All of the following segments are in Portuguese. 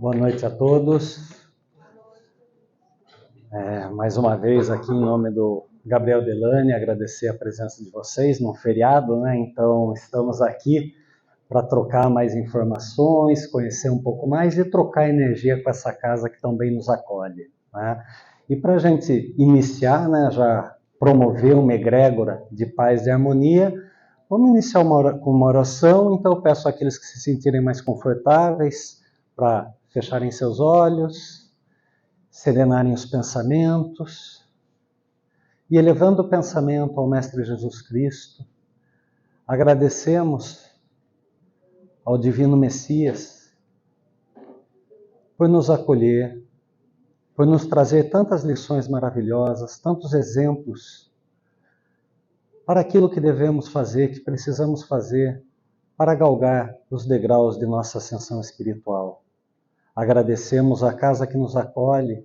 Boa noite a todos. Mais uma vez aqui em nome do Gabriel Delany, agradecer a presença de vocês num feriado, né? Então estamos aqui para trocar mais informações, conhecer um pouco mais e trocar energia com essa casa que também nos acolhe, né? E para a gente iniciar, né, já promover uma egrégora de paz e harmonia, vamos iniciar com uma oração. Então eu peço àqueles que se sentirem mais confortáveis para fecharem seus olhos, serenarem os pensamentos e, elevando o pensamento ao Mestre Jesus Cristo, agradecemos ao Divino Messias por nos acolher, por nos trazer tantas lições maravilhosas, tantos exemplos para aquilo que devemos fazer, que precisamos fazer para galgar os degraus de nossa ascensão espiritual. Agradecemos à casa que nos acolhe,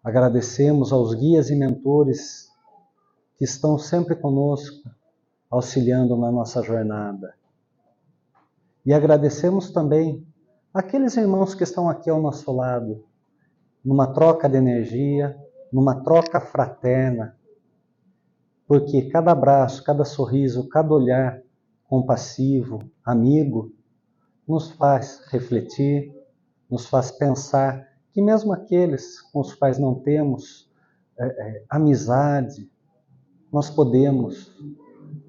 agradecemos aos guias e mentores que estão sempre conosco, auxiliando na nossa jornada. E agradecemos também àqueles irmãos que estão aqui ao nosso lado, numa troca de energia, numa troca fraterna, porque cada abraço, cada sorriso, cada olhar compassivo, amigo, nos faz refletir, nos faz pensar que mesmo aqueles com os quais não temos amizade, nós podemos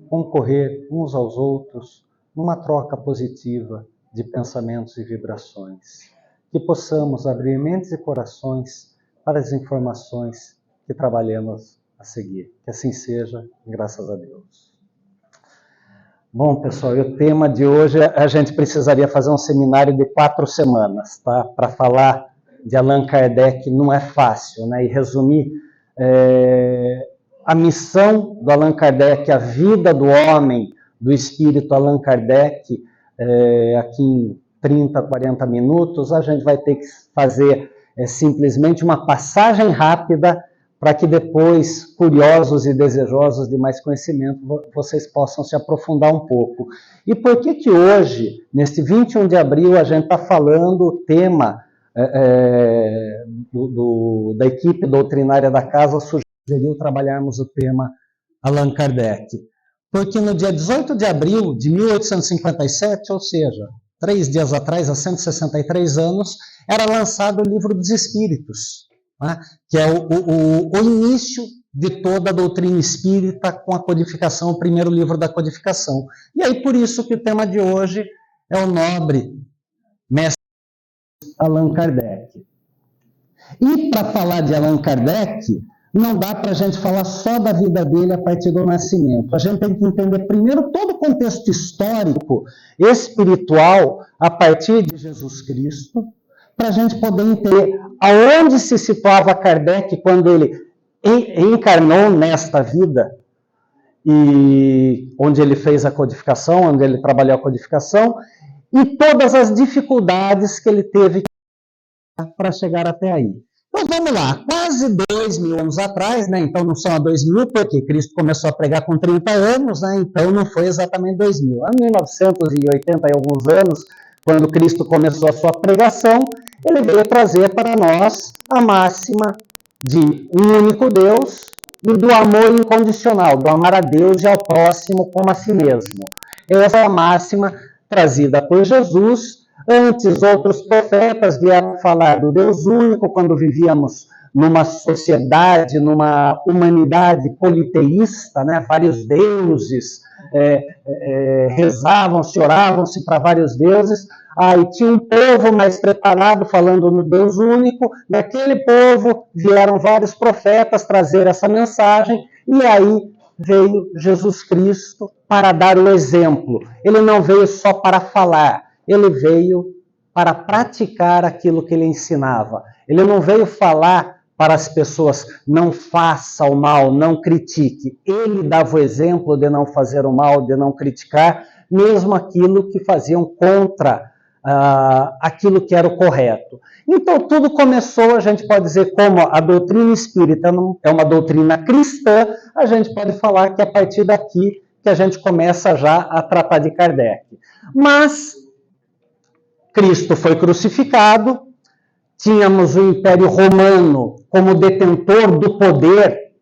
concorrer uns aos outros numa troca positiva de pensamentos e vibrações. Que possamos abrir mentes e corações para as informações que trabalhamos a seguir. Que assim seja, graças a Deus. Bom, pessoal, e o tema de hoje, a gente precisaria fazer um seminário de 4 semanas, tá? Para falar de Allan Kardec não é fácil, né? E resumir a missão do Allan Kardec, a vida do homem, do espírito Allan Kardec, aqui em 30, 40 minutos, a gente vai ter que fazer simplesmente uma passagem rápida para que depois, curiosos e desejosos de mais conhecimento, vocês possam se aprofundar um pouco. E por que hoje, neste 21 de abril, a gente está falando o tema da equipe doutrinária da casa, sugeriu trabalharmos o tema Allan Kardec? Porque no dia 18 de abril de 1857, ou seja, 3 dias atrás, há 163 anos, era lançado o Livro dos Espíritos, né? Que é o início de toda a doutrina espírita com a codificação, o primeiro livro da codificação. E aí por isso que o tema de hoje é o nobre mestre Allan Kardec. E para falar de Allan Kardec, não dá para a gente falar só da vida dele a partir do nascimento. A gente tem que entender primeiro todo o contexto histórico, espiritual, a partir de Jesus Cristo, para a gente poder entender aonde se situava Kardec quando ele encarnou nesta vida, e onde ele fez a codificação, onde ele trabalhou a codificação, e todas as dificuldades que ele teve para chegar até aí. Então vamos lá, quase 2.000 anos atrás, né? Então não são há 2.000, porque Cristo começou a pregar com 30 anos, né? Então não foi exatamente 2.000. Há 1980 e alguns anos, quando Cristo começou a sua pregação, ele veio trazer para nós a máxima de um único Deus e do amor incondicional, do amar a Deus e ao próximo como a si mesmo. Essa é a máxima trazida por Jesus. Antes, outros profetas vieram falar do Deus único, quando vivíamos numa sociedade, numa humanidade politeísta, né? Vários deuses, rezavam-se, oravam-se para vários deuses. Aí tinha um povo mais preparado falando no Deus único. Daquele povo vieram vários profetas trazer essa mensagem, e aí veio Jesus Cristo para dar o exemplo. Ele não veio só para falar, ele veio para praticar aquilo que ele ensinava. Ele não veio falar para as pessoas, não faça o mal, não critique. Ele dava o exemplo de não fazer o mal, de não criticar, mesmo aquilo que faziam contra aquilo que era o correto. Então tudo começou, a gente pode dizer, como a doutrina espírita é uma doutrina cristã, a gente pode falar que é a partir daqui que a gente começa já a tratar de Kardec. Mas Cristo foi crucificado, tínhamos o Império Romano como detentor do poder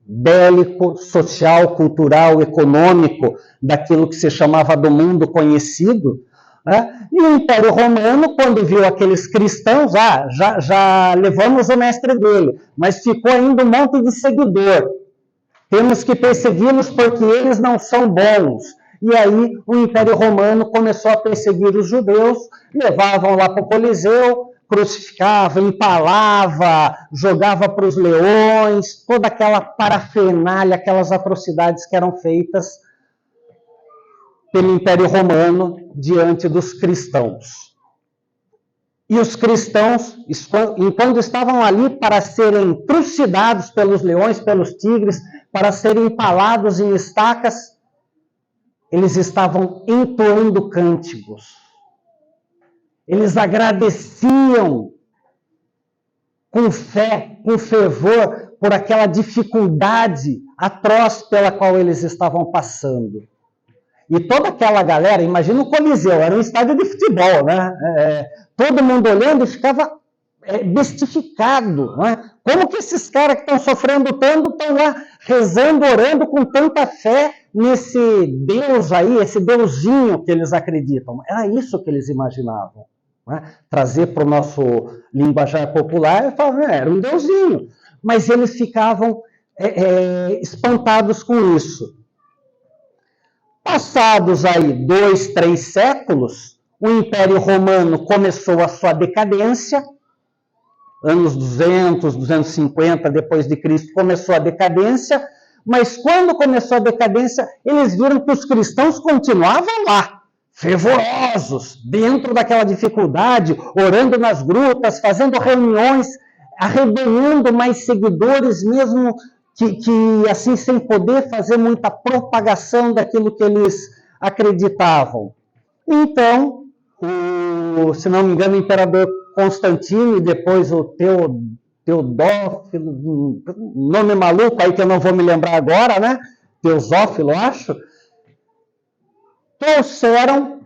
bélico, social, cultural, econômico, daquilo que se chamava do mundo conhecido, né? E o Império Romano, quando viu aqueles cristãos, já levamos o mestre dele, mas ficou ainda um monte de seguidor. Temos que persegui-los porque eles não são bons. E aí o Império Romano começou a perseguir os judeus, levavam lá para o Coliseu, crucificava, empalava, jogava para os leões, toda aquela parafernália, aquelas atrocidades que eram feitas pelo Império Romano diante dos cristãos. E os cristãos, enquanto estavam ali para serem trucidados pelos leões, pelos tigres, para serem empalados em estacas, eles estavam entoando cânticos. Eles agradeciam com fé, com fervor, por aquela dificuldade atroz pela qual eles estavam passando. E toda aquela galera, imagina o Coliseu, era um estádio de futebol, né? Todo mundo olhando e ficava bestificado, né? Como que esses caras que estão sofrendo tanto estão lá rezando, orando com tanta fé nesse Deus aí, esse deusinho que eles acreditam? Era isso que eles imaginavam. Né? Trazer para o nosso linguajar popular, era um deusinho. Mas eles ficavam espantados com isso. Passados aí 2, 3 séculos, o Império Romano começou a sua decadência, anos 200, 250 depois de Cristo começou a decadência, mas quando começou a decadência, eles viram que os cristãos continuavam lá, fervorosos, dentro daquela dificuldade, orando nas grutas, fazendo reuniões, arrebanhando mais seguidores, mesmo que assim, sem poder fazer muita propagação daquilo que eles acreditavam. Então, se não me engano, o imperador Constantino e depois o Teodófilo, nome maluco aí que eu não vou me lembrar agora, né? Teosófilo, acho, trouxeram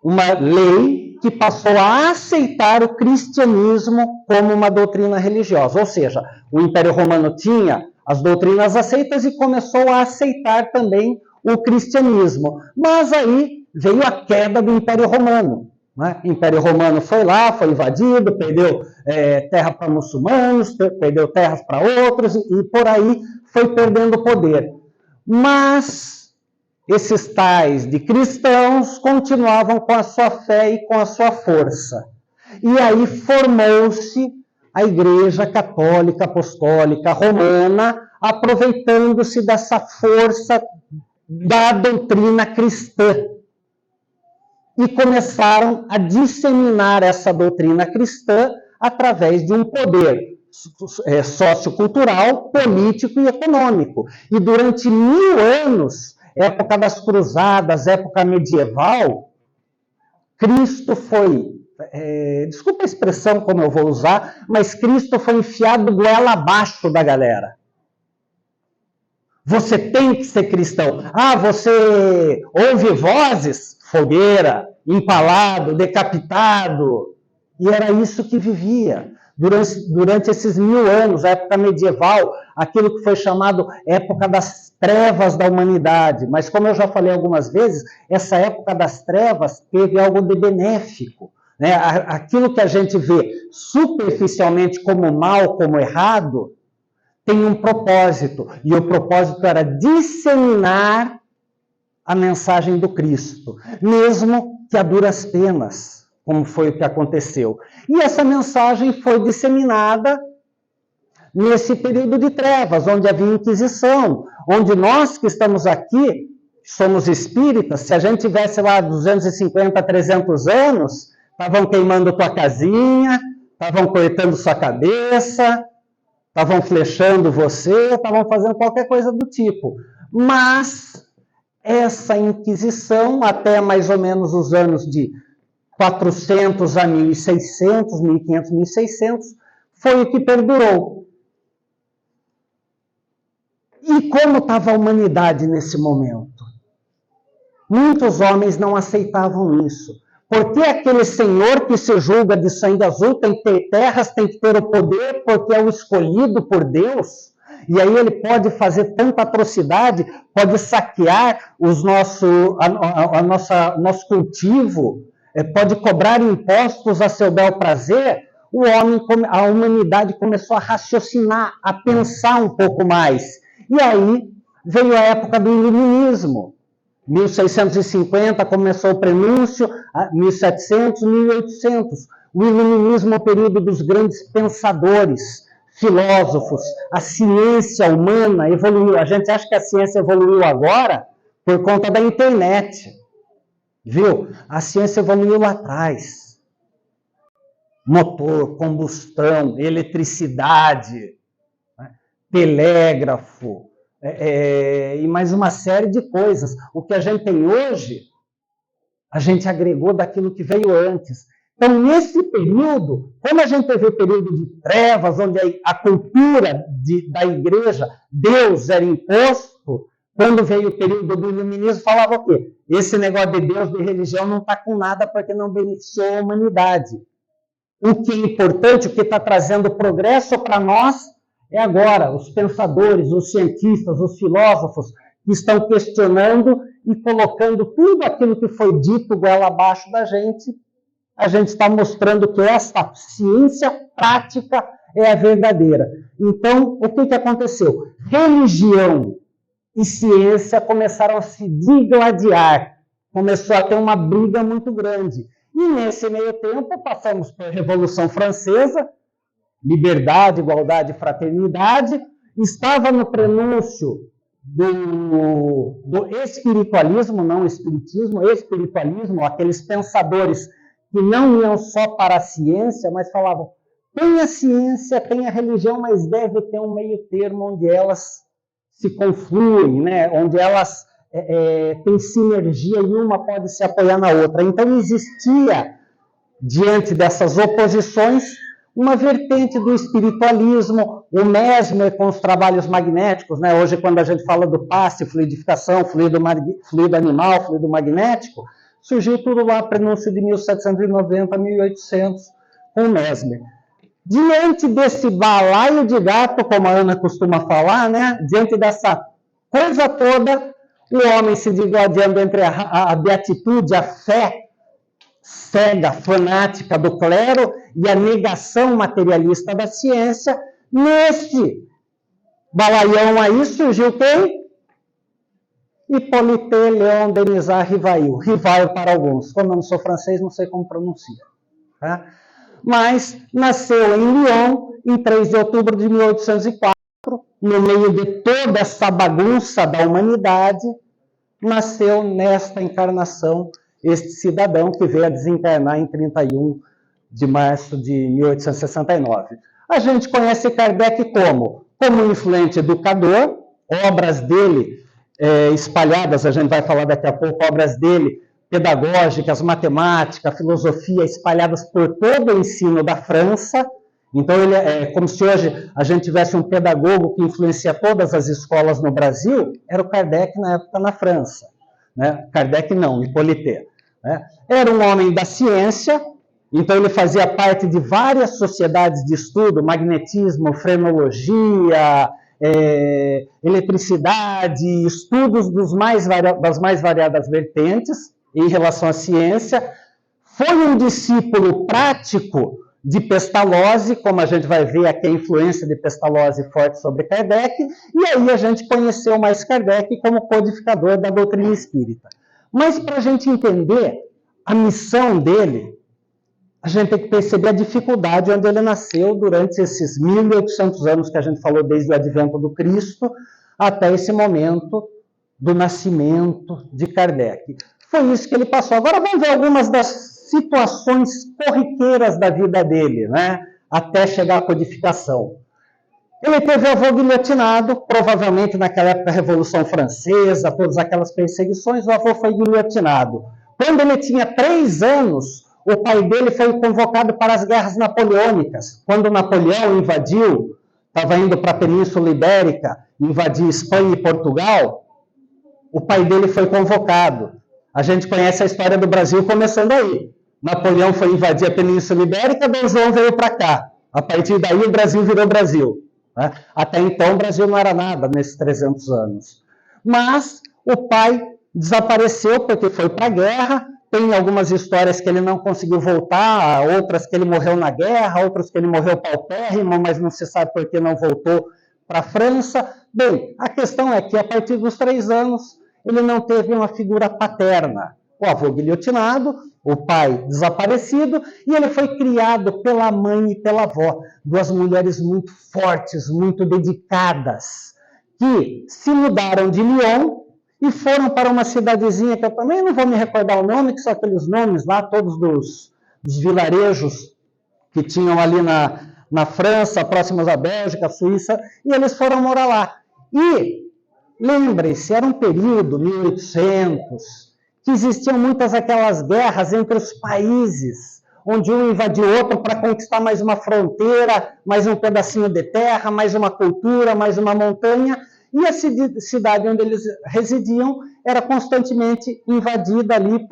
uma lei que passou a aceitar o cristianismo como uma doutrina religiosa. Ou seja, o Império Romano tinha as doutrinas aceitas e começou a aceitar também o cristianismo. Mas aí veio a queda do Império Romano. Né? O Império Romano foi lá, foi invadido, perdeu terra para muçulmanos, perdeu terras para outros, e por aí foi perdendo poder. Mas esses tais de cristãos continuavam com a sua fé e com a sua força. E aí formou-se a Igreja Católica Apostólica Romana, aproveitando-se dessa força da doutrina cristã. E começaram a disseminar essa doutrina cristã através de um poder sociocultural, político e econômico. E durante 1000 anos, época das cruzadas, época medieval, Cristo foi, desculpa a expressão como eu vou usar, mas Cristo foi enfiado goela abaixo da galera. Você tem que ser cristão. Você ouve vozes? Fogueira, empalado, decapitado. E era isso que vivia durante esses 1000 anos, a época medieval, aquilo que foi chamado época das trevas da humanidade. Mas, como eu já falei algumas vezes, essa época das trevas teve algo de benéfico. Né? Aquilo que a gente vê superficialmente como mal, como errado, tem um propósito. E o propósito era disseminar a mensagem do Cristo, mesmo que a duras penas, como foi o que aconteceu. E essa mensagem foi disseminada nesse período de trevas, onde havia Inquisição, onde nós que estamos aqui, somos espíritas, se a gente tivesse lá 250, 300 anos, estavam queimando tua casinha, estavam cortando sua cabeça, estavam flechando você, estavam fazendo qualquer coisa do tipo. Mas essa Inquisição, até mais ou menos os anos de 400 a 1600, 1500, 1600, foi o que perdurou. E como estava a humanidade nesse momento? Muitos homens não aceitavam isso, Por que aquele senhor que se julga de sangue azul tem que ter terras, tem que ter o poder, porque é o escolhido por Deus? E aí ele pode fazer tanta atrocidade, pode saquear nosso cultivo, pode cobrar impostos a seu bel prazer. A humanidade começou a raciocinar, a pensar um pouco mais. E aí veio a época do Iluminismo. 1650 começou o prenúncio, 1700, 1800. O Iluminismo é o período dos grandes pensadores, filósofos. A ciência humana evoluiu. A gente acha que a ciência evoluiu agora por conta da internet. Viu? A ciência evoluiu lá atrás. Motor, combustão, eletricidade, telégrafo, e mais uma série de coisas. O que a gente tem hoje, a gente agregou daquilo que veio antes. Então, nesse período, como a gente teve o período de trevas, onde a cultura da igreja, Deus era imposto, quando veio o período do iluminismo, falava o quê? Esse negócio de Deus, de religião, não está com nada porque não beneficiou a humanidade. O que é importante, o que está trazendo progresso para nós, é agora os pensadores, os cientistas, os filósofos que estão questionando e colocando tudo aquilo que foi dito goela abaixo da gente. A gente está mostrando que essa ciência prática é a verdadeira. Então, o que aconteceu? Religião e ciência começaram a se digladiar. Começou a ter uma briga muito grande. E nesse meio tempo, passamos pela Revolução Francesa, liberdade, igualdade e fraternidade, estava no prenúncio do espiritualismo, não espiritismo, espiritualismo, aqueles pensadores que não iam só para a ciência, mas falavam, tem a ciência, tem a religião, mas deve ter um meio termo onde elas se confluem, né? Onde elas têm sinergia e uma pode se apoiar na outra. Então existia, diante dessas oposições, uma vertente do espiritualismo, o Mesmer com os trabalhos magnéticos, né? Hoje, quando a gente fala do passe, fluidificação, fluido animal, fluido magnético, surgiu tudo lá, prenúncio de 1790 a 1800, com o Mesmer. Diante desse balaio de gato, como a Ana costuma falar, né? Diante dessa coisa toda, o homem se digladiando entre a beatitude, a fé cega, fanática do clero e a negação materialista da ciência. Nesse balaião aí surgiu quem? Hippolyte Léon Denisard Rivail. Rivail para alguns. Como eu não sou francês, não sei como pronuncia. Tá? Mas nasceu em Lyon, em 3 de outubro de 1804, no meio de toda essa bagunça da humanidade, nasceu nesta encarnação este cidadão que veio a desencarnar em 31 de março de 1869. A gente conhece Kardec como um influente educador, obras dele espalhadas, a gente vai falar daqui a pouco, obras dele pedagógicas, matemática, filosofia, espalhadas por todo o ensino da França. Então, ele é como se hoje a gente tivesse um pedagogo que influencia todas as escolas no Brasil, era o Kardec na época na França. Né? Kardec não, Hippolyte. Né? Era um homem da ciência, então ele fazia parte de várias sociedades de estudo, magnetismo, frenologia, eletricidade, estudos das mais variadas vertentes em relação à ciência. Foi um discípulo prático de Pestalozzi, como a gente vai ver aqui a influência de Pestalozzi forte sobre Kardec, e aí a gente conheceu mais Kardec como codificador da doutrina espírita. Mas para a gente entender a missão dele, a gente tem que perceber a dificuldade onde ele nasceu durante esses 1800 anos que a gente falou desde o advento do Cristo até esse momento do nascimento de Kardec. Foi isso que ele passou. Agora vamos ver algumas das situações corriqueiras da vida dele, né? Até chegar à codificação. Ele teve avô guilhotinado, provavelmente naquela época da Revolução Francesa, todas aquelas perseguições, o avô foi guilhotinado. Quando ele tinha 3 anos, o pai dele foi convocado para as guerras napoleônicas. Quando Napoleão invadiu, estava indo para a Península Ibérica, invadir Espanha e Portugal, o pai dele foi convocado. A gente conhece a história do Brasil começando aí. Napoleão foi invadir a Península Ibérica, Dom João veio para cá. A partir daí o Brasil virou Brasil. Né? Até então o Brasil não era nada nesses 300 anos. Mas o pai desapareceu porque foi para a guerra. Tem algumas histórias que ele não conseguiu voltar, outras que ele morreu na guerra, outras que ele morreu paupérrimo, mas não se sabe por que não voltou para a França. Bem, a questão é que a partir dos 3 anos ele não teve uma figura paterna. O avô guilhotinado, o pai desaparecido, e ele foi criado pela mãe e pela avó, 2 mulheres muito fortes, muito dedicadas, que se mudaram de Lyon e foram para uma cidadezinha que eu também não vou me recordar o nome, que são aqueles nomes lá, todos dos vilarejos que tinham ali na França, próximos à Bélgica, à Suíça, e eles foram morar lá. E, lembrem-se, era um período, 1800, que existiam muitas aquelas guerras entre os países, onde um invadia o outro para conquistar mais uma fronteira, mais um pedacinho de terra, mais uma cultura, mais uma montanha, e a cidade onde eles residiam era constantemente invadida ali,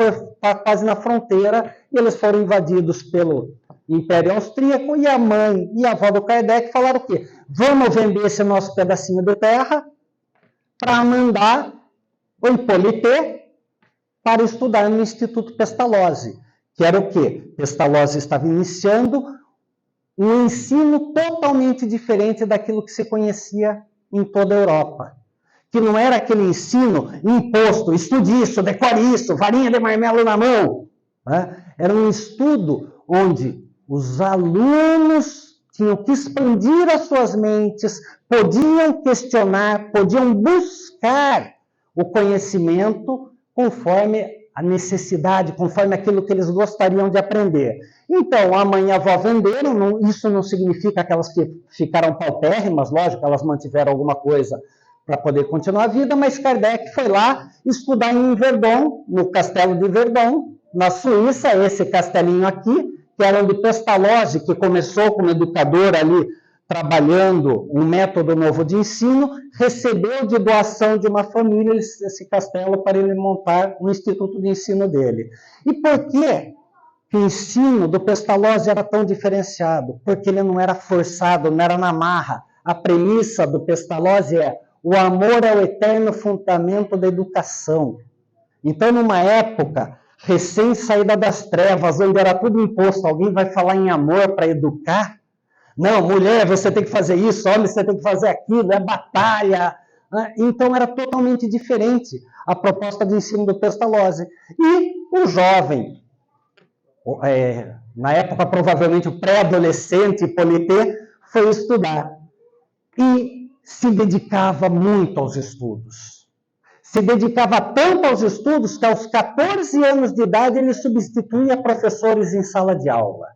quase na fronteira, e eles foram invadidos pelo Império Austríaco, e a mãe e a avó do Kardec falaram o quê? Vamos vender esse nosso pedacinho de terra para mandar o Hippolyte para estudar no Instituto Pestalozzi, que era o quê? Pestalozzi estava iniciando um ensino totalmente diferente daquilo que se conhecia em toda a Europa. Que não era aquele ensino imposto, estude isso, decore isso, varinha de marmelo na mão. Né? Era um estudo onde os alunos tinham que expandir as suas mentes, podiam questionar, podiam buscar o conhecimento conforme a necessidade, conforme aquilo que eles gostariam de aprender. Então, a mãe e a avó venderam, isso não significa que elas ficaram paupérrimas, lógico, elas mantiveram alguma coisa para poder continuar a vida, mas Kardec foi lá estudar em Verdun, no castelo de Verdun, na Suíça, esse castelinho aqui, que era onde Pestalozzi, que começou como educador ali, trabalhando um método novo de ensino, recebeu de doação de uma família esse castelo para ele montar um instituto de ensino dele. E por que o ensino do Pestalozzi era tão diferenciado? Porque ele não era forçado, não era na marra. A premissa do Pestalozzi é: o amor é o eterno fundamento da educação. Então, numa época recém-saída das trevas, onde era tudo imposto, alguém vai falar em amor para educar? Não, mulher, você tem que fazer isso, homem, você tem que fazer aquilo, é batalha. Então, era totalmente diferente a proposta de ensino do Pestalozzi. E o jovem, na época, provavelmente, o pré-adolescente Hippolyte, foi estudar. E se dedicava muito aos estudos. Se dedicava tanto aos estudos que aos 14 anos de idade ele substituía professores em sala de aula.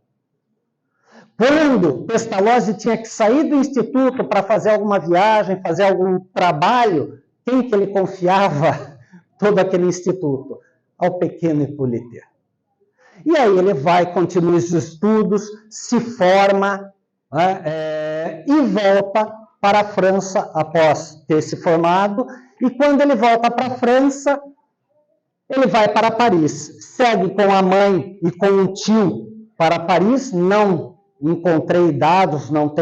Quando Pestalozzi tinha que sair do instituto para fazer alguma viagem, fazer algum trabalho, quem que ele confiava todo aquele instituto? Ao pequeno Hippolyte. E aí ele vai, continua os estudos, se forma, e volta para a França após ter se formado. E quando ele volta para a França, ele vai para Paris. Segue com a mãe e com um tio para Paris. Não encontrei dados, não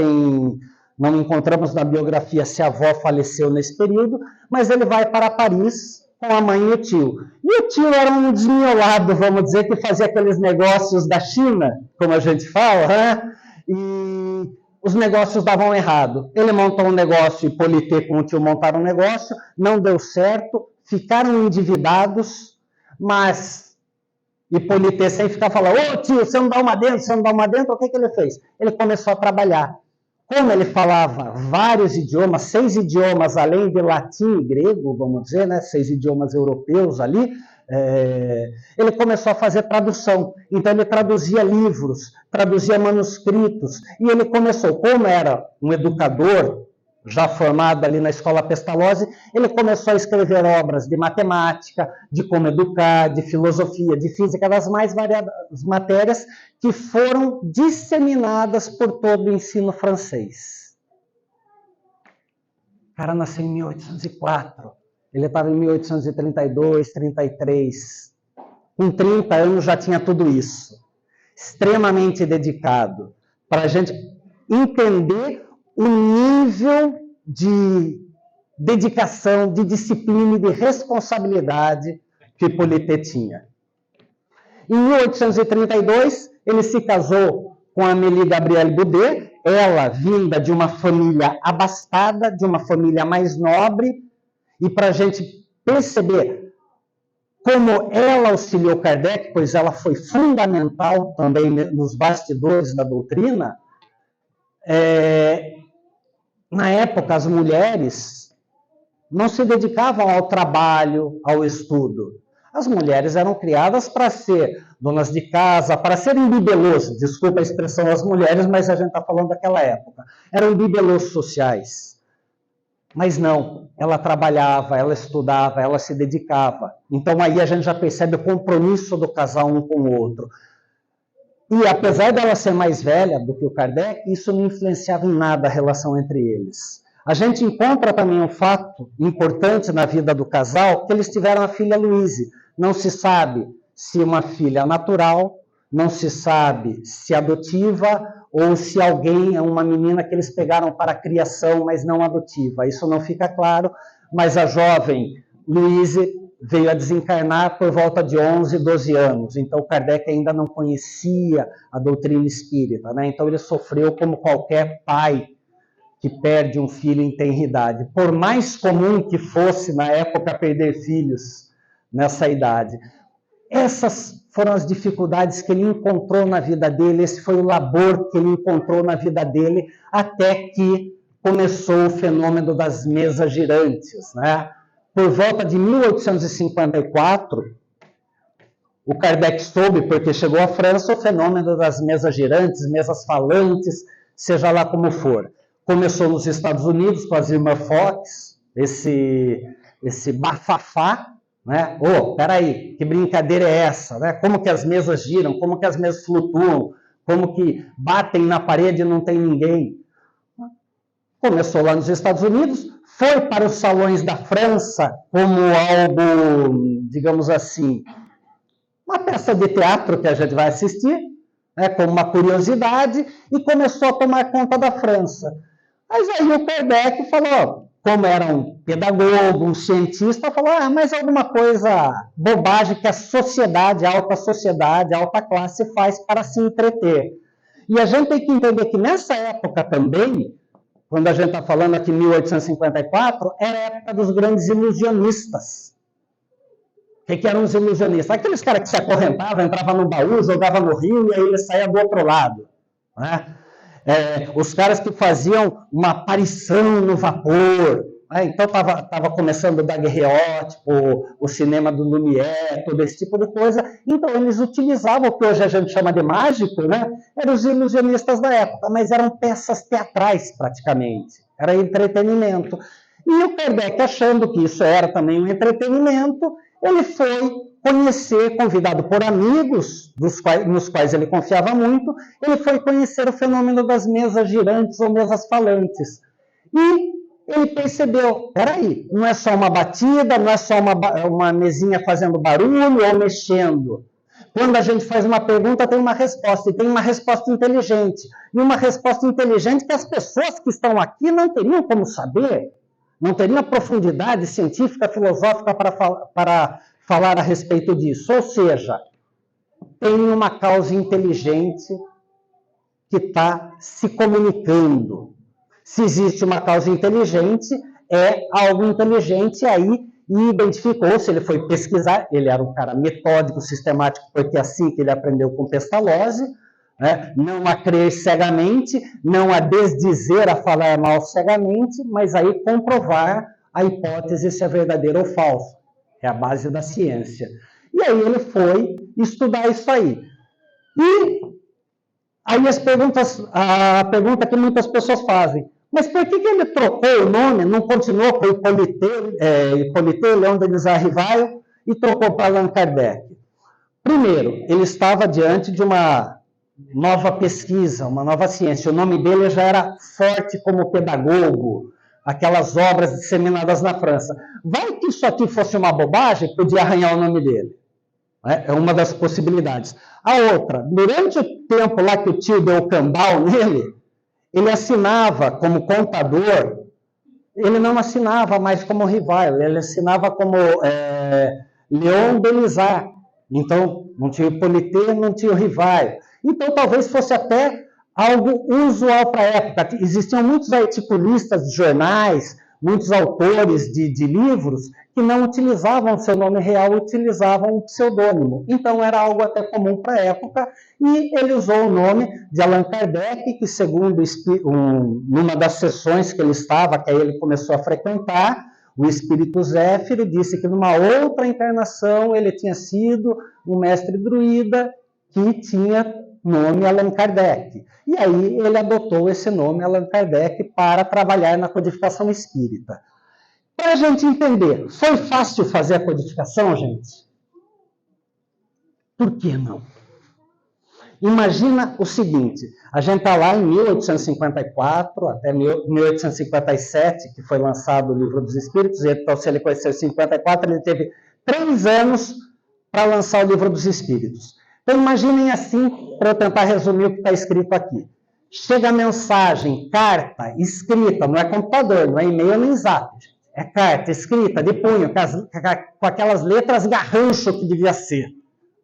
encontramos na biografia se a avó faleceu nesse período, mas ele vai para Paris com a mãe e o tio. E o tio era um desmiolado, vamos dizer, que fazia aqueles negócios da China, como a gente fala, né? E os negócios davam errado. Ele montou um negócio, Hippolyte com o tio montaram um negócio, não deu certo, ficaram endividados, mas Hippolyte sem ficar falando: ô tio, você não dá uma dentro, você não dá uma dentro, o que ele fez? Ele começou a trabalhar. Como ele falava vários idiomas, 6 idiomas, além de latim e grego, vamos dizer, né, 6 idiomas europeus ali, ele começou a fazer tradução. Então, ele traduzia livros, traduzia manuscritos, e ele começou, como era um educador já formado ali na Escola Pestalozzi, ele começou a escrever obras de matemática, de como educar, de filosofia, de física, das mais variadas matérias que foram disseminadas por todo o ensino francês. O cara nasceu em 1804, ele estava em 1832, 33. Com 30 anos já tinha tudo isso. extremamente dedicado, para a gente entender o nível de dedicação, de disciplina e de responsabilidade que Hippolyte tinha. Em 1832, ele se casou com Amélie Gabrielle Boudet, ela vinda de uma família abastada, de uma família mais nobre, e para a gente perceber como ela auxiliou Kardec, pois ela foi fundamental também nos bastidores da doutrina, na época as mulheres não se dedicavam ao trabalho, ao estudo. As mulheres eram criadas para ser donas de casa, para serem bibelôs, desculpa a expressão as mulheres, mas a gente está falando daquela época. Eram bibelôs sociais. Mas não, ela trabalhava, ela estudava, ela se dedicava. Então aí a gente já percebe o compromisso do casal um com o outro. E apesar dela ser mais velha do que o Kardec, isso não influenciava em nada a relação entre eles. A gente encontra também um fato importante na vida do casal, que eles tiveram a filha Louise. Não se sabe se uma filha natural, não se sabe se adotiva, ou se alguém é uma menina que eles pegaram para a criação, mas não adotiva. Isso não fica claro, mas a jovem Louise veio a desencarnar por volta de 11, 12 anos. Então, Kardec ainda não conhecia a doutrina espírita, né? Então, ele sofreu como qualquer pai que perde um filho em tenra idade. Por mais comum que fosse, na época, perder filhos nessa idade. Essas foram as dificuldades que ele encontrou na vida dele, esse foi o labor que ele encontrou na vida dele, até que começou o fenômeno das mesas girantes, né? Por volta de 1854, o Kardec soube, porque chegou à França, o fenômeno das mesas girantes, mesas falantes, seja lá como for. Começou nos Estados Unidos com as irmãs Fox, esse bafafá, né? Peraí, que brincadeira é essa? Né? Como que as mesas giram? Como que as mesas flutuam? Como que batem na parede e não tem ninguém? Começou lá nos Estados Unidos, foi para os salões da França como algo, digamos assim, uma peça de teatro que a gente vai assistir, né, como uma curiosidade, e começou a tomar conta da França. Mas aí o Kardec falou, como era um pedagogo, um cientista, falou, mas alguma coisa bobagem que a sociedade, a alta classe faz para se entreter. E a gente tem que entender que nessa época também, quando a gente está falando aqui em 1854, era a época dos grandes ilusionistas. O que eram os ilusionistas? Aqueles caras que se acorrentavam, entravam no baú, jogavam no rio e aí ele saía do outro lado. Né? Os caras que faziam uma aparição no vapor. Né? Então estava começando o daguerreótipo, o cinema do Lumière, todo esse tipo de coisa. Então eles utilizavam o que hoje a gente chama de mágico, né? Eram os ilusionistas da época, mas eram peças teatrais praticamente. Era entretenimento. E o Kardec, achando que isso era também um entretenimento, ele foi conhecer, convidado por amigos, nos quais ele confiava muito, ele foi conhecer o fenômeno das mesas girantes ou mesas falantes. E ele percebeu, peraí, não é só uma batida, não é só uma mesinha fazendo barulho ou mexendo. Quando a gente faz uma pergunta, tem uma resposta, e tem uma resposta inteligente. E uma resposta inteligente que as pessoas que estão aqui não teriam como saber, não teriam profundidade científica, filosófica para falar a respeito disso. Ou seja, tem uma causa inteligente que está se comunicando. Se existe uma causa inteligente, é algo inteligente, aí e identificou, se ele foi pesquisar, ele era um cara metódico, sistemático, porque é assim que ele aprendeu com Pestalozzi, né? Não a crer cegamente, não a desdizer, a falar mal cegamente, mas aí comprovar a hipótese se é verdadeira ou falsa. É a base da ciência. E aí ele foi estudar isso aí. E aí a pergunta que muitas pessoas fazem, mas por que ele trocou o nome, não continuou com Hippolyte Léon Denis Rivail e trocou para Allan Kardec? Primeiro, ele estava diante de uma nova pesquisa, uma nova ciência. O nome dele já era forte como pedagogo, aquelas obras disseminadas na França. Vai que isso aqui fosse uma bobagem, podia arranhar o nome dele. É uma das possibilidades. A outra, durante o tempo lá que o tio deu o cambal nele, ele assinava como contador, ele não assinava mais como rival, ele assinava como Leon Belizar. Então, não tinha Hippolyte, não tinha o rival. Então, talvez fosse até algo usual para a época. Existiam muitos articulistas de jornais, muitos autores de livros que não utilizavam seu nome real, utilizavam um pseudônimo. Então, era algo até comum para a época, e ele usou o nome de Allan Kardec, que segundo numa das sessões que ele estava, que aí ele começou a frequentar, o espírito Zéfiro disse que numa outra encarnação ele tinha sido um mestre druida que tinha nome Allan Kardec. E aí ele adotou esse nome Allan Kardec para trabalhar na codificação espírita. Para a gente entender, foi fácil fazer a codificação, gente? Por que não? Imagina o seguinte, a gente está lá em 1854 até 1857, que foi lançado o Livro dos Espíritos, então se ele conheceu em 54, ele teve 3 anos para lançar o Livro dos Espíritos. Então imaginem assim, para eu tentar resumir o que está escrito aqui. Chega a mensagem, carta, escrita, não é computador, não é e-mail nem zap, é carta escrita de punho, com aquelas letras garrancho que devia ser,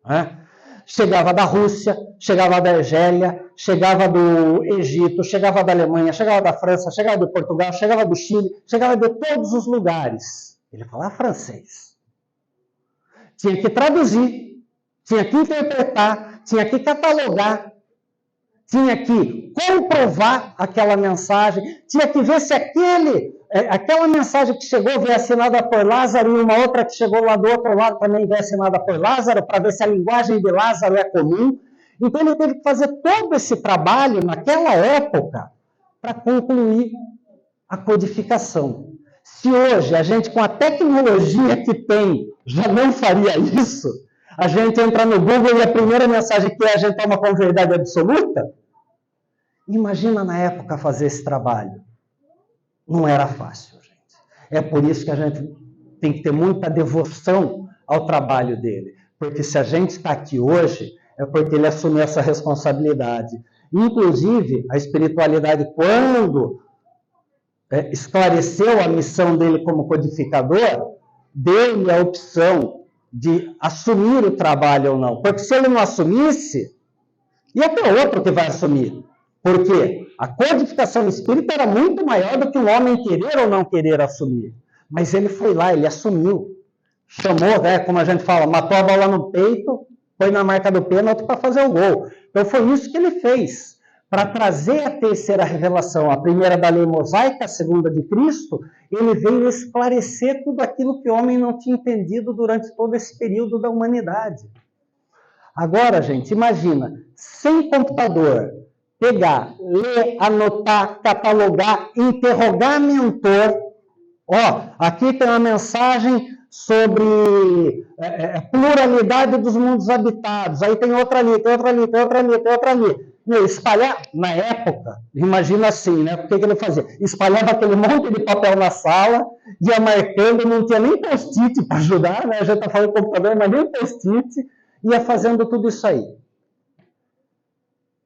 né? Chegava da Rússia, chegava da Argélia, chegava do Egito, chegava da Alemanha, chegava da França, chegava de Portugal, chegava do Chile, chegava de todos os lugares. Ele falava francês. Tinha que traduzir, tinha que interpretar, tinha que catalogar, tinha que comprovar aquela mensagem, tinha que ver se aquela mensagem que chegou veio assinada por Lázaro e uma outra que chegou lá do outro lado também veio assinada por Lázaro, para ver se a linguagem de Lázaro é comum. Então ele teve que fazer todo esse trabalho naquela época para concluir a codificação. Se hoje a gente, com a tecnologia que tem, já não faria isso, a gente entra no Google e a primeira mensagem que a gente toma como verdade absoluta, imagina na época fazer esse trabalho. Não era fácil, gente. É por isso que a gente tem que ter muita devoção ao trabalho dele. Porque se a gente está aqui hoje, é porque ele assumiu essa responsabilidade. Inclusive, a espiritualidade, quando esclareceu a missão dele como codificador, deu-lhe a opção de assumir o trabalho ou não. Porque se ele não assumisse, ia ter outro que vai assumir. Por quê? A codificação espírita era muito maior do que um homem querer ou não querer assumir. Mas ele foi lá, ele assumiu. Chamou, como a gente fala, matou a bola no peito, foi na marca do pênalti para fazer o gol. Então foi isso que ele fez. Para trazer a terceira revelação, a primeira da lei mosaica, a segunda de Cristo, ele veio esclarecer tudo aquilo que o homem não tinha entendido durante todo esse período da humanidade. Agora, gente, imagina, sem computador, pegar, ler, anotar, catalogar, interrogar mentor. Aqui tem uma mensagem sobre pluralidade dos mundos habitados. Aí tem outra ali, tem outra ali, tem outra ali, tem outra ali. Espalhar, na época, imagina assim, né? O que ele fazia? Espalhava aquele monte de papel na sala, ia marcando, não tinha nem post-it para ajudar, né? A gente está falando de computador, mas nem post-it, ia fazendo tudo isso aí.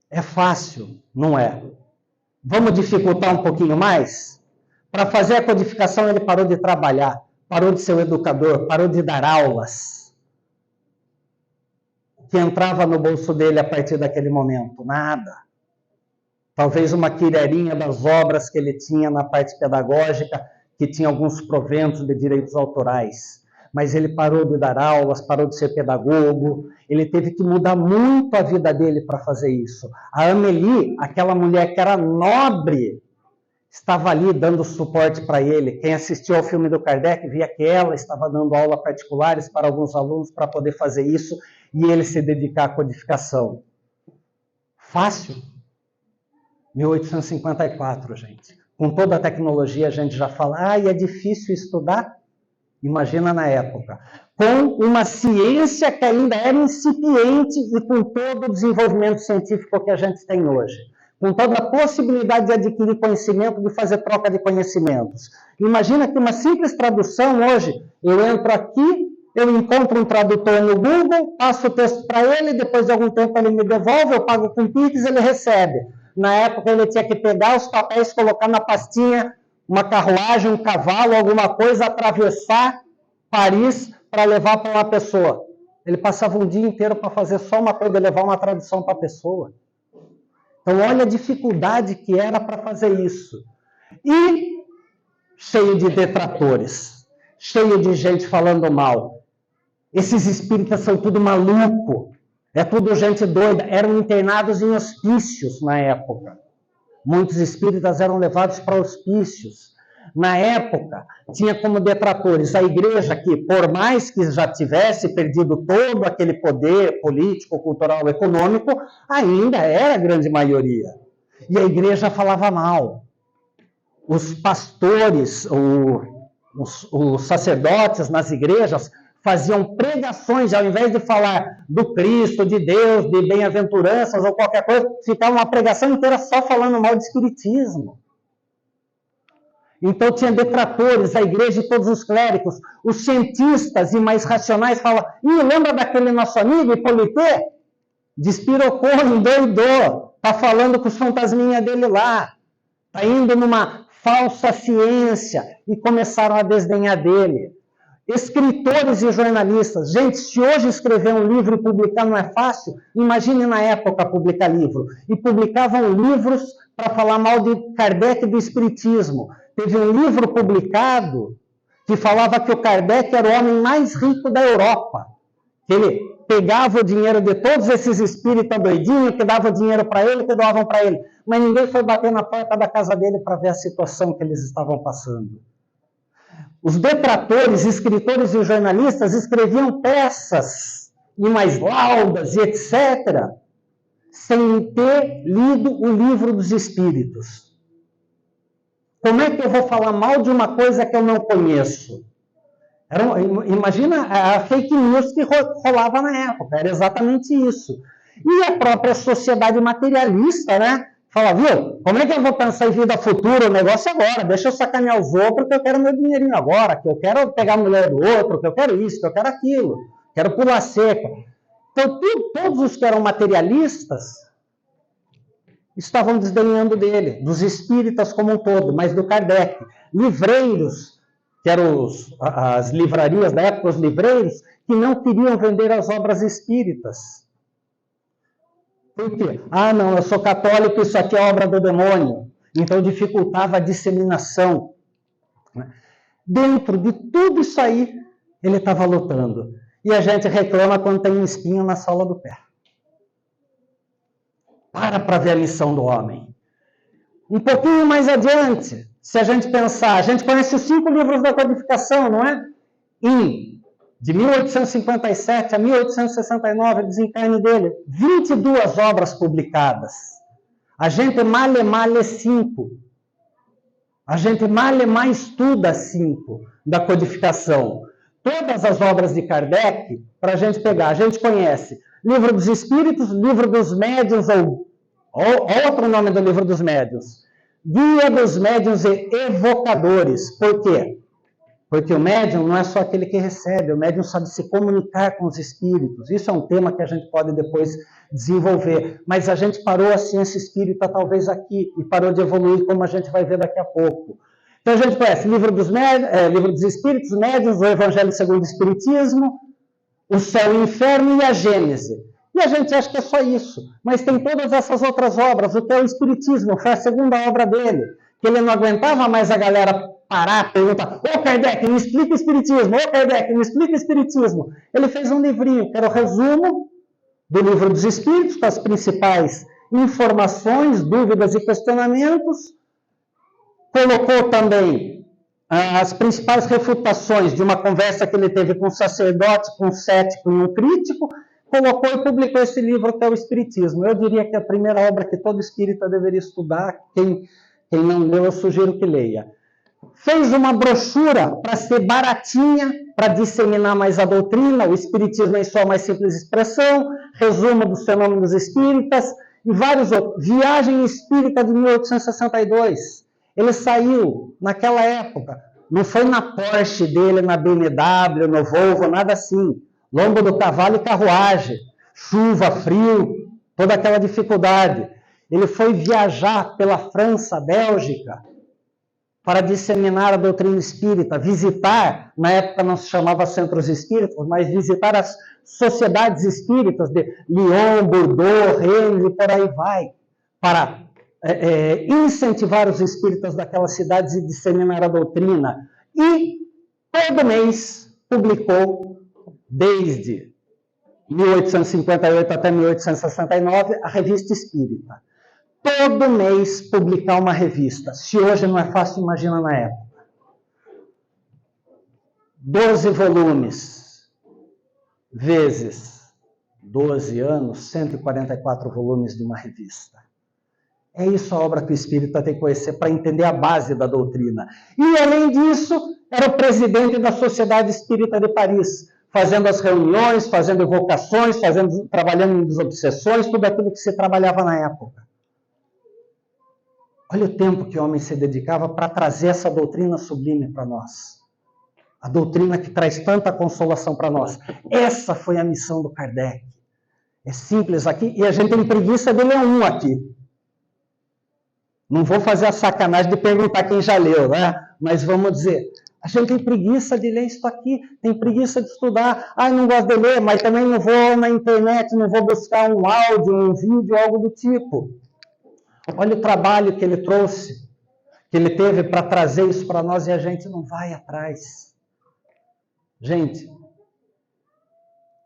É fácil? Não é. Vamos dificultar um pouquinho mais? Para fazer a codificação, ele parou de trabalhar, parou de ser o educador, parou de dar aulas. O que entrava no bolso dele a partir daquele momento? Nada. Talvez uma quireirinha das obras que ele tinha na parte pedagógica, que tinha alguns proventos de direitos autorais. Mas ele parou de dar aulas, parou de ser pedagogo, ele teve que mudar muito a vida dele para fazer isso. A Amélie, aquela mulher que era nobre, estava ali dando suporte para ele. Quem assistiu ao filme do Kardec via que ela estava dando aulas particulares para alguns alunos para poder fazer isso e ele se dedicar à codificação. Fácil? 1854, gente. Com toda a tecnologia a gente já fala, é difícil estudar? Imagina na época, com uma ciência que ainda era incipiente e com todo o desenvolvimento científico que a gente tem hoje, com toda a possibilidade de adquirir conhecimento, de fazer troca de conhecimentos. Imagina que uma simples tradução hoje, eu entro aqui eu encontro um tradutor no Google, passo o texto para ele, depois de algum tempo ele me devolve, eu pago com Pix, ele recebe. Na época ele tinha que pegar os papéis, colocar na pastinha, uma carruagem, um cavalo, alguma coisa, atravessar Paris para levar para uma pessoa. Ele passava um dia inteiro para fazer só uma coisa, levar uma tradução para a pessoa. Então olha a dificuldade que era para fazer isso. E cheio de detratores, cheio de gente falando mal. Esses espíritas são tudo maluco, é tudo gente doida. Eram internados em hospícios na época. Muitos espíritas eram levados para hospícios. Na época, tinha como detratores a igreja que, por mais que já tivesse perdido todo aquele poder político, cultural, econômico, ainda era a grande maioria. E a igreja falava mal. Os pastores, os sacerdotes nas igrejas faziam pregações, ao invés de falar do Cristo, de Deus, de bem-aventuranças ou qualquer coisa, ficava uma pregação inteira só falando mal de espiritismo. Então tinha detratores, a igreja e todos os clérigos, os cientistas e mais racionais falam, lembra daquele nosso amigo Hippolyte? Despirocou, endoidou, está falando com os fantasminhas dele lá, está indo numa falsa ciência, e começaram a desdenhar dele. Escritores e jornalistas, gente, se hoje escrever um livro e publicar não é fácil, imagine na época publicar livro. E publicavam livros para falar mal de Kardec e do Espiritismo. Teve um livro publicado que falava que o Kardec era o homem mais rico da Europa. Ele pegava o dinheiro de todos esses espíritas doidinhos, que davam dinheiro para ele, que doavam para ele. Mas ninguém foi bater na porta da casa dele para ver a situação que eles estavam passando. Os detratores, escritores e jornalistas escreviam peças e mais laudas e etc., sem ter lido o livro dos espíritos. Como é que eu vou falar mal de uma coisa que eu não conheço? Imagina a fake news que rolava na época, era exatamente isso. E a própria sociedade materialista, né? Fala, viu, como é que eu vou pensar em vida futura, o negócio é agora, deixa eu sacanear os outros, que eu quero meu dinheirinho agora, que eu quero pegar a mulher do outro, que eu quero isso, que eu quero aquilo, quero pular seca. Então, todos os que eram materialistas estavam desdenhando dele, dos espíritas como um todo, mas do Kardec. Livreiros, que eram as livrarias da época, os livreiros, que não queriam vender as obras espíritas. Por quê? Não, eu sou católico, isso aqui é obra do demônio. Então dificultava a disseminação. Dentro de tudo isso aí, ele estava lutando. E a gente reclama quando tem um espinho na sola do pé. Para ver a lição do homem. Um pouquinho mais adiante, se a gente pensar, a gente conhece os 5 livros da codificação, não é? De 1857 a 1869, desencarne dele, 22 obras publicadas. A gente male 5. A gente male estuda 5 da codificação. Todas as obras de Kardec, para a gente pegar, a gente conhece Livro dos Espíritos, Livro dos Médiuns, ou outro nome do Livro dos Médiuns, Guia dos Médiuns e Evocadores. Por quê? Porque o médium não é só aquele que recebe, o médium sabe se comunicar com os espíritos. Isso é um tema que a gente pode depois desenvolver. Mas a gente parou a ciência espírita talvez aqui e parou de evoluir, como a gente vai ver daqui a pouco. Então a gente conhece Livro dos Espíritos, Médiuns, o Evangelho segundo o Espiritismo, o Céu e o Inferno e a Gênese. E a gente acha que é só isso. Mas tem todas essas outras obras. O que é o Espiritismo? Foi a segunda obra dele. Que ele não aguentava mais a galera parar, perguntar, Kardec, me explica o Espiritismo, Kardec, me explica o Espiritismo. Ele fez um livrinho, que era o resumo do Livro dos Espíritos, com as principais informações, dúvidas e questionamentos. Colocou também as principais refutações de uma conversa que ele teve com um sacerdote, com um cético e um crítico, colocou e publicou esse livro que é o Espiritismo. Eu diria que é a primeira obra que todo espírita deveria estudar. Quem não leu, eu sugiro que leia. Fez uma brochura para ser baratinha, para disseminar mais a doutrina, o Espiritismo em sua mais simples expressão, resumo dos fenômenos espíritas e vários outros. Viagem Espírita de 1862. Ele saiu, naquela época, Não foi na Porsche dele, na BMW, no Volvo, nada assim. Lombo do cavalo e carruagem. Chuva, frio, toda aquela dificuldade. Ele foi viajar pela França, Bélgica, para disseminar a doutrina espírita, visitar, na época não se chamava centros espíritas, mas visitar as sociedades espíritas de Lyon, Bordeaux, Rennes e por aí vai, para incentivar os espíritas daquelas cidades e disseminar a doutrina. E todo mês publicou, desde 1858 até 1869, a Revista Espírita. Todo mês publicar uma revista. Se hoje não é fácil, imagina na época. 12 volumes, vezes 12 anos, 144 volumes de uma revista. É isso a obra que o espírita tem que conhecer para entender a base da doutrina. E, além disso, era o presidente da Sociedade Espírita de Paris, fazendo as reuniões, fazendo evocações, trabalhando em desobsessões, tudo aquilo que se trabalhava na época. Olha o tempo que o homem se dedicava para trazer essa doutrina sublime para nós. A doutrina que traz tanta consolação para nós. Essa foi a missão do Kardec. É simples aqui, e a gente tem preguiça de ler um aqui. Não vou fazer a sacanagem de perguntar quem já leu, né? Mas vamos dizer, a gente tem preguiça de ler isso aqui, tem preguiça de estudar. Não gosto de ler, mas também não vou na internet, não vou buscar um áudio, um vídeo, algo do tipo. Olha o trabalho que ele trouxe, que ele teve para trazer isso para nós e a gente não vai atrás. Gente,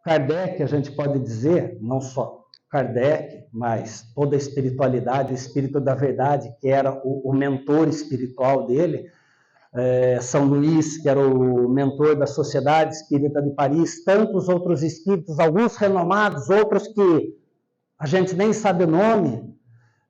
Kardec, a gente pode dizer, não só Kardec, mas toda a espiritualidade, o espírito da verdade, que era o mentor espiritual dele, São Luís, que era o mentor da Sociedade Espírita de Paris, tantos outros espíritos, alguns renomados, outros que a gente nem sabe o nome,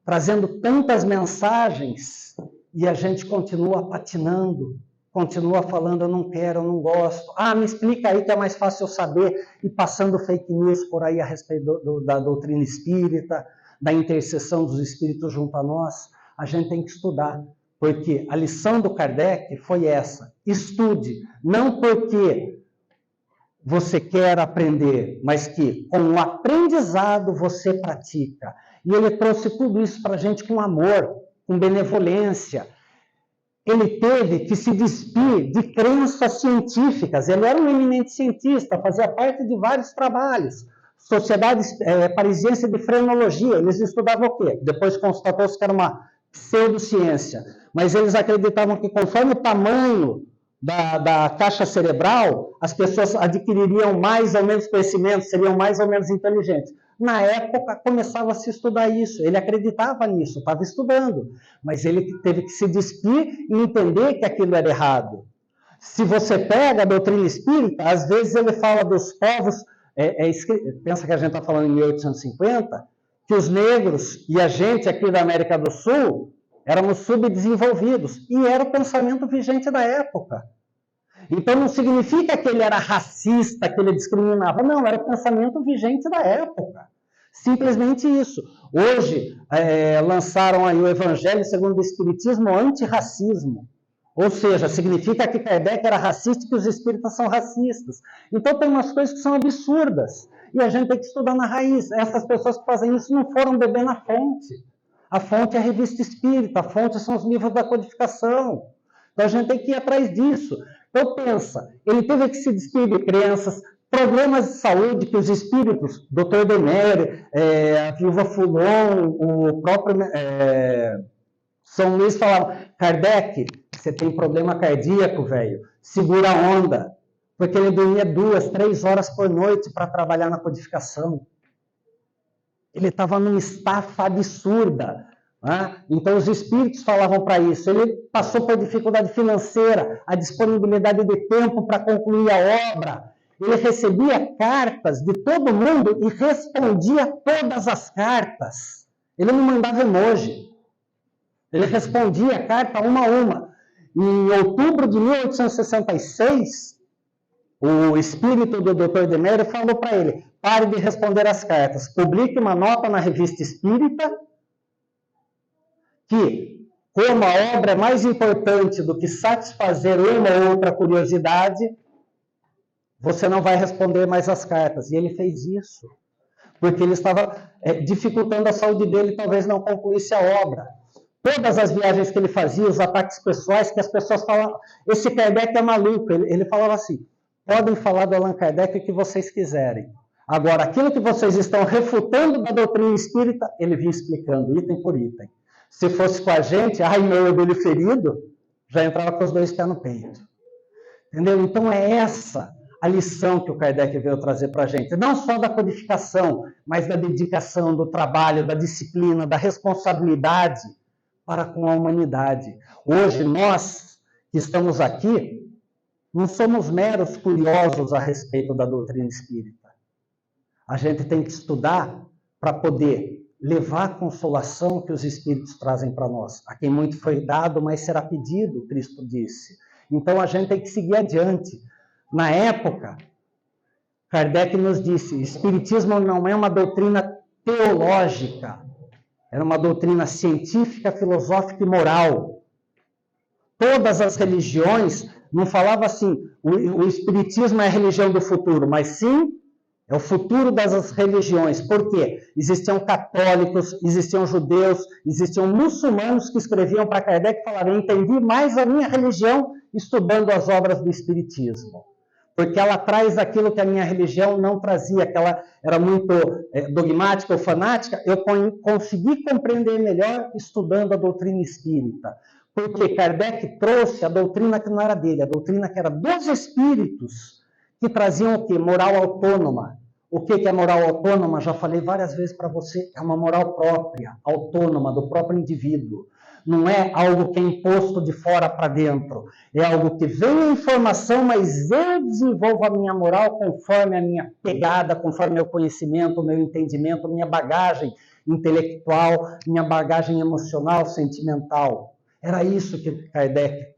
trazendo tantas mensagens, e a gente continua patinando, continua falando, eu não quero, eu não gosto. Me explica aí que é mais fácil eu saber, e passando fake news por aí a respeito da doutrina espírita, da intercessão dos espíritos junto a nós. A gente tem que estudar, porque a lição do Kardec foi essa: estude, não porque você quer aprender, mas que com o aprendizado você pratica. E ele trouxe tudo isso para a gente com amor, com benevolência. Ele teve que se despir de crenças científicas. Ele era um eminente cientista, fazia parte de vários trabalhos. Sociedade Parisiense de Frenologia, eles estudavam o quê? Depois constatou-se que era uma pseudociência. Mas eles acreditavam que conforme o tamanho da caixa cerebral, as pessoas adquiririam mais ou menos conhecimento, seriam mais ou menos inteligentes. Na época, começava a se estudar isso. Ele acreditava nisso, estava estudando. Mas ele teve que se despir e entender que aquilo era errado. Se você pega a doutrina espírita, às vezes ele fala dos povos... pensa que a gente está falando em 1850, que os negros e a gente aqui da América do Sul éramos subdesenvolvidos. E era o pensamento vigente da época. Então não significa que ele era racista, que ele discriminava. Não, era o pensamento vigente da época. Simplesmente isso. Hoje lançaram aí o Evangelho segundo o Espiritismo antirracismo. Ou seja, significa que Kardec era racista e que os espíritas são racistas. Então tem umas coisas que são absurdas. E a gente tem que estudar na raiz. Essas pessoas que fazem isso não foram beber na fonte. A fonte é a Revista Espírita, a fonte são os livros da codificação. Então a gente tem que ir atrás disso. Então pensa, ele teve que se despir de crenças, problemas de saúde que os espíritos, Dr. Demério, a viúva Fulon, o próprio São Luís falavam: Kardec, você tem problema cardíaco, velho, segura a onda. Porque ele dormia 2, 3 horas por noite para trabalhar na codificação. Ele estava numa estafa absurda. Então os espíritos falavam para isso. Ele passou por dificuldade financeira, a disponibilidade de tempo para concluir a obra. Ele recebia cartas de todo mundo e respondia todas as cartas. Ele não mandava emoji. Ele respondia a carta uma a uma. Em outubro de 1866, o espírito do Dr. Demério falou para ele: pare de responder as cartas, publique uma nota na Revista Espírita que como a obra é mais importante do que satisfazer uma ou outra curiosidade, você não vai responder mais as cartas. E ele fez isso, porque ele estava dificultando a saúde dele e talvez não concluísse a obra. Todas as viagens que ele fazia, os ataques pessoais, que as pessoas falavam, esse Kardec é maluco, ele falava assim, podem falar do Allan Kardec o que vocês quiserem. Agora, aquilo que vocês estão refutando da doutrina espírita, ele vinha explicando, item por item. Se fosse com a gente, ai meu orgulho ferido, já entrava com os dois pés no peito. Entendeu? Então é essa a lição que o Kardec veio trazer para a gente. Não só da codificação, mas da dedicação, do trabalho, da disciplina, da responsabilidade para com a humanidade. Hoje, nós que estamos aqui, não somos meros curiosos a respeito da doutrina espírita. A gente tem que estudar para poder levar a consolação que os espíritos trazem para nós. A quem muito foi dado, mais será pedido, Cristo disse. Então a gente tem que seguir adiante. Na época, Kardec nos disse, o espiritismo não é uma doutrina teológica, era uma doutrina científica, filosófica e moral. Todas as religiões, não falava assim, o espiritismo é a religião do futuro, mas sim, é o futuro das religiões. Por quê? Existiam católicos, existiam judeus, existiam muçulmanos que escreviam para Kardec e falavam, eu entendi mais a minha religião estudando as obras do espiritismo. Porque ela traz aquilo que a minha religião não trazia, que ela era muito dogmática ou fanática, eu consegui compreender melhor estudando a doutrina espírita. Porque Kardec trouxe a doutrina que não era dele, a doutrina que era dos espíritos, que traziam o quê? Moral autônoma. O que é moral autônoma? Já falei várias vezes para você, é uma moral própria, autônoma, do próprio indivíduo. Não é algo que é imposto de fora para dentro. É algo que vem a informação, mas eu desenvolvo a minha moral conforme a minha pegada, conforme meu conhecimento, meu entendimento, minha bagagem intelectual, minha bagagem emocional, sentimental. Era isso que Kardec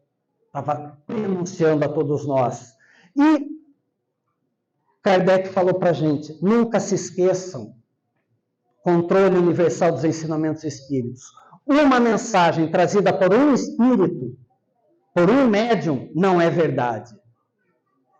estava denunciando a todos nós. E Kardec falou para a gente, nunca se esqueçam, controle universal dos ensinamentos espíritos. Uma mensagem trazida por um espírito, por um médium, não é verdade.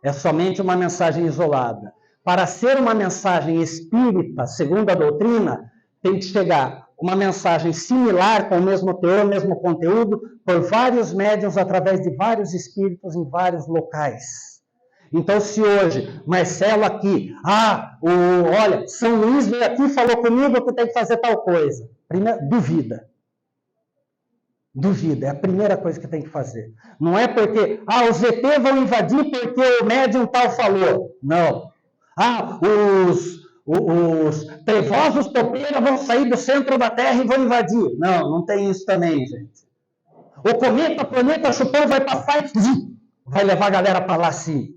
É somente uma mensagem isolada. Para ser uma mensagem espírita, segundo a doutrina, tem que chegar uma mensagem similar, com o mesmo teor, o mesmo conteúdo, por vários médiuns, através de vários espíritos em vários locais. Então, se hoje, Marcelo aqui, olha, São Luís veio aqui e falou comigo que tem que fazer tal coisa. Primeiro, duvida. Duvida, é a primeira coisa que tem que fazer. Não é porque, os ET vão invadir porque o médium tal falou. Não. Os trevosos topeiras vão sair do centro da Terra e vão invadir. Não, não tem isso também, gente. O cometa, planeta Chupão vai passar e vai levar a galera para lá sim.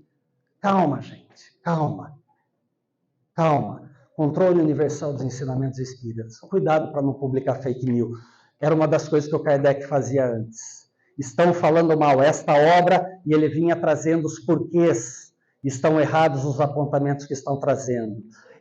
Calma, gente, calma. Calma. Controle universal dos ensinamentos espíritas. Cuidado para não publicar fake news. Era uma das coisas que o Kardec fazia antes. Estão falando mal esta obra e ele vinha trazendo os porquês. Estão errados os apontamentos que estão trazendo.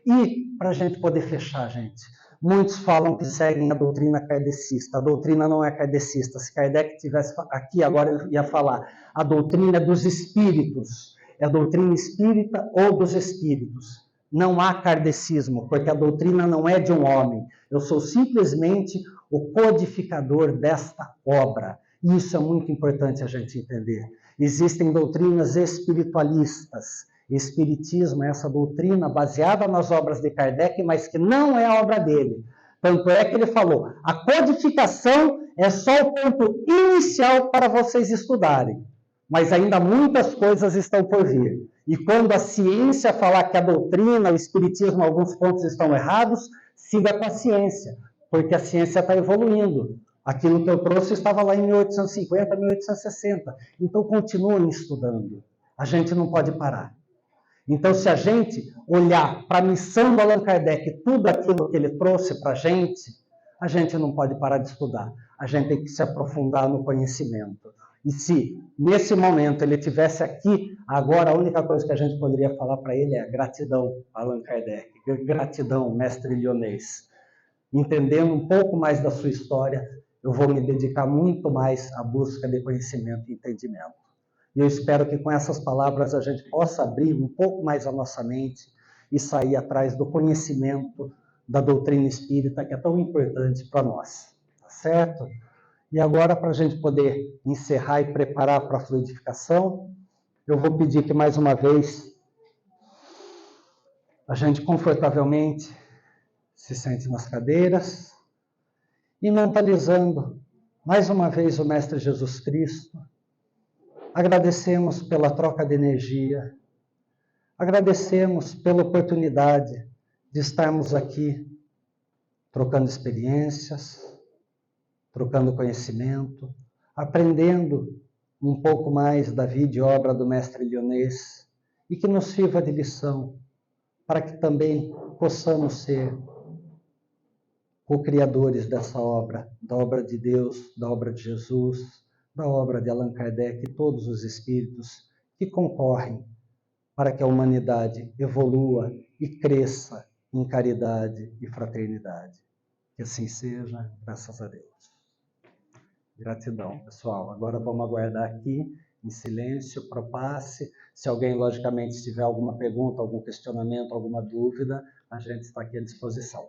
E, para a gente poder fechar, gente, muitos falam que seguem a doutrina kardecista. A doutrina não é kardecista. Se Kardec estivesse aqui agora, ele ia falar. A doutrina é dos espíritos. É a doutrina espírita ou dos espíritos. Não há kardecismo, porque a doutrina não é de um homem. Eu sou simplesmente o codificador desta obra. E isso é muito importante a gente entender. Existem doutrinas espiritualistas. Espiritismo é essa doutrina baseada nas obras de Kardec, mas que não é a obra dele. Tanto é que ele falou, a codificação é só o ponto inicial para vocês estudarem. Mas ainda muitas coisas estão por vir. E quando a ciência falar que a doutrina, o espiritismo, alguns pontos estão errados, siga com a ciência, porque a ciência está evoluindo. Aquilo que eu trouxe estava lá em 1850, 1860. Então, continuem estudando. A gente não pode parar. Então, se a gente olhar para a missão do Allan Kardec, tudo aquilo que ele trouxe para a gente não pode parar de estudar. A gente tem que se aprofundar no conhecimento. E se, nesse momento, ele estivesse aqui, agora a única coisa que a gente poderia falar para ele é gratidão, Allan Kardec. Gratidão, mestre lionês. Entendendo um pouco mais da sua história, eu vou me dedicar muito mais à busca de conhecimento e entendimento. E eu espero que com essas palavras a gente possa abrir um pouco mais a nossa mente e sair atrás do conhecimento da doutrina espírita, que é tão importante para nós. Tá certo? E agora, para a gente poder encerrar e preparar para a fluidificação, eu vou pedir que mais uma vez a gente confortavelmente se sente nas cadeiras e mentalizando mais uma vez o Mestre Jesus Cristo. Agradecemos pela troca de energia, agradecemos pela oportunidade de estarmos aqui trocando experiências, trocando conhecimento, aprendendo um pouco mais da vida e obra do Mestre Lyonês e que nos sirva de lição para que também possamos ser co-criadores dessa obra, da obra de Deus, da obra de Jesus, da obra de Allan Kardec e todos os espíritos que concorrem para que a humanidade evolua e cresça em caridade e fraternidade. Que assim seja, graças a Deus. Gratidão, pessoal. Agora vamos aguardar aqui, em silêncio, para o passe. Se alguém, logicamente, tiver alguma pergunta, algum questionamento, alguma dúvida, a gente está aqui à disposição.